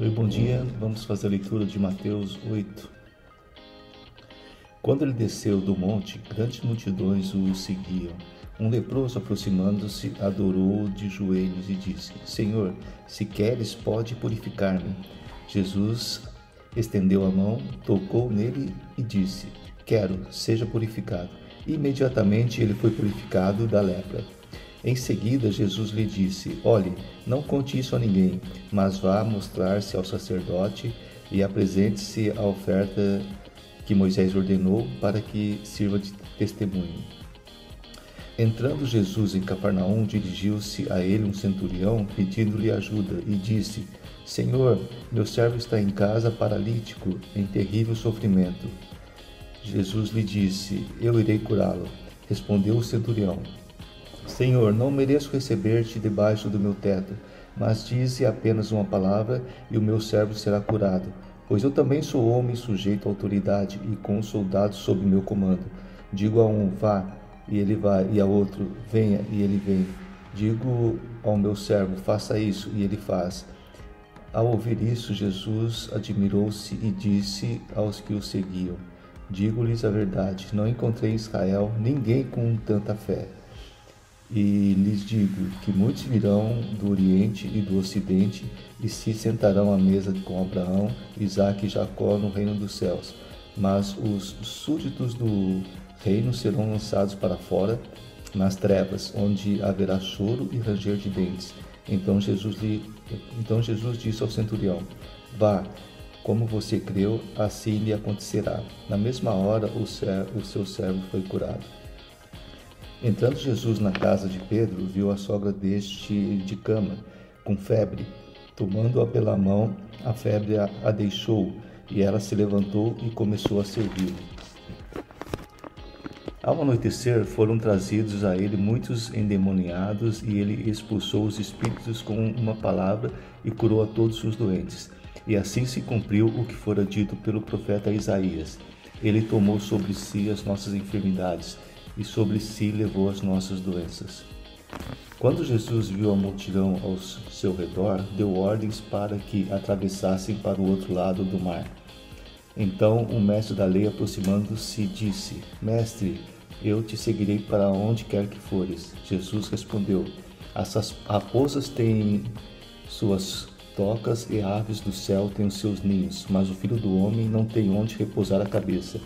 Oi, bom dia. Vamos fazer a leitura de Mateus 8. Quando ele desceu do monte, grandes multidões o seguiam. Um leproso, aproximando-se, adorou-o de joelhos e disse: Senhor, se queres, pode purificar-me. Jesus estendeu a mão, tocou nele e disse: Quero, seja purificado. Imediatamente ele foi purificado da lepra. Em seguida, Jesus lhe disse: Olhe, não conte isso a ninguém, mas vá mostrar-se ao sacerdote e apresente-se a oferta que Moisés ordenou para que sirva de testemunho. Entrando Jesus em Cafarnaum, dirigiu-se a ele um centurião, pedindo-lhe ajuda, e disse: Senhor, meu servo está em casa paralítico, em terrível sofrimento. Jesus lhe disse: Eu irei curá-lo. Respondeu o centurião: Senhor, não mereço receber-te debaixo do meu teto, mas dize apenas uma palavra e o meu servo será curado. Pois eu também sou homem sujeito à autoridade e com soldados sob meu comando. Digo a um, vá, e ele vai, e a outro, venha, e ele vem. Digo ao meu servo, faça isso, e ele faz. Ao ouvir isso, Jesus admirou-se e disse aos que o seguiam: Digo-lhes a verdade, não encontrei em Israel ninguém com tanta fé. E lhes digo que muitos virão do Oriente e do Ocidente e se sentarão à mesa com Abraão, Isaque e Jacó no reino dos céus. Mas os súditos do reino serão lançados para fora, nas trevas, onde haverá choro e ranger de dentes. Então Jesus disse ao centurião: Vá, como você creu, assim lhe acontecerá. Na mesma hora, o seu servo foi curado. Entrando Jesus na casa de Pedro, viu a sogra deste de cama, com febre. Tomando-a pela mão, a febre a deixou, e ela se levantou e começou a servi-lo. Ao anoitecer, foram trazidos a ele muitos endemoniados, e ele expulsou os espíritos com uma palavra e curou a todos os doentes. E assim se cumpriu o que fora dito pelo profeta Isaías: Ele tomou sobre si as nossas enfermidades, e sobre si levou as nossas doenças. Quando Jesus viu a multidão ao seu redor, deu ordens para que atravessassem para o outro lado do mar. Então o mestre da lei, aproximando-se, disse: Mestre, eu te seguirei para onde quer que fores. Jesus respondeu: As raposas têm suas tocas e aves do céu têm os seus ninhos, mas o Filho do Homem não tem onde repousar a cabeça.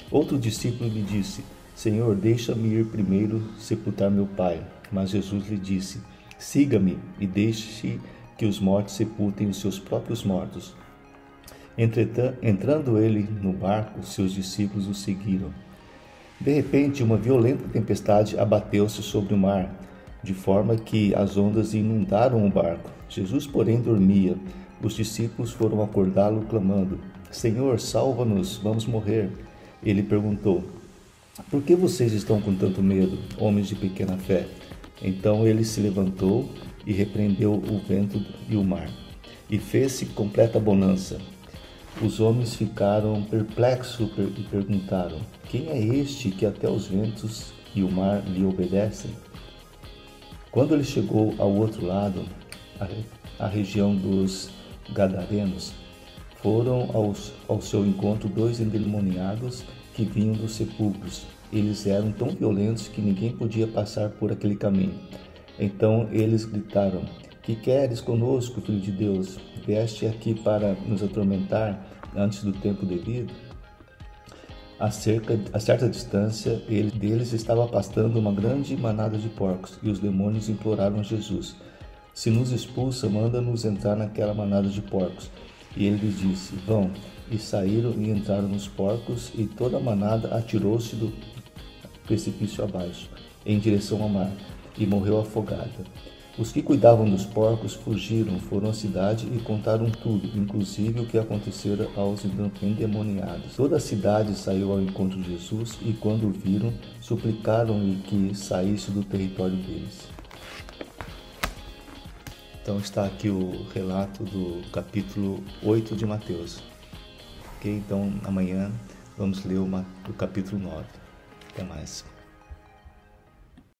Outro discípulo lhe disse: Senhor, deixa-me ir primeiro sepultar meu pai. Mas Jesus lhe disse: Siga-me e deixe que os mortos sepultem os seus próprios mortos. Entrando ele no barco, seus discípulos o seguiram. De repente, uma violenta tempestade abateu-se sobre o mar, de forma que as ondas inundaram o barco. Jesus, porém, dormia. Os discípulos foram acordá-lo, clamando: Senhor, salva-nos, vamos morrer. Ele perguntou: Por que vocês estão com tanto medo, homens de pequena fé? Então ele se levantou e repreendeu o vento e o mar, e fez-se completa bonança. Os homens ficaram perplexos e perguntaram: Quem é este que até os ventos e o mar lhe obedecem? Quando ele chegou ao outro lado, a região dos Gadarenos, foram ao seu encontro dois endemoniados que vinham dos sepulcros. Eles eram tão violentos que ninguém podia passar por aquele caminho. Então eles gritaram: Que queres conosco, Filho de Deus? Vieste aqui para nos atormentar antes do tempo devido? A certa distância deles estava pastando uma grande manada de porcos, e os demônios imploraram a Jesus: Se nos expulsa, manda-nos entrar naquela manada de porcos. E ele lhes disse: Vão. E saíram e entraram nos porcos, e toda a manada atirou-se do precipício abaixo, em direção ao mar, e morreu afogada. Os que cuidavam dos porcos fugiram, foram à cidade e contaram tudo, inclusive o que acontecera aos endemoniados. Toda a cidade saiu ao encontro de Jesus, e quando o viram, suplicaram-lhe que saísse do território deles. Então está aqui o relato do capítulo 8 de Mateus. Ok? Então amanhã vamos ler o capítulo 9. Até mais.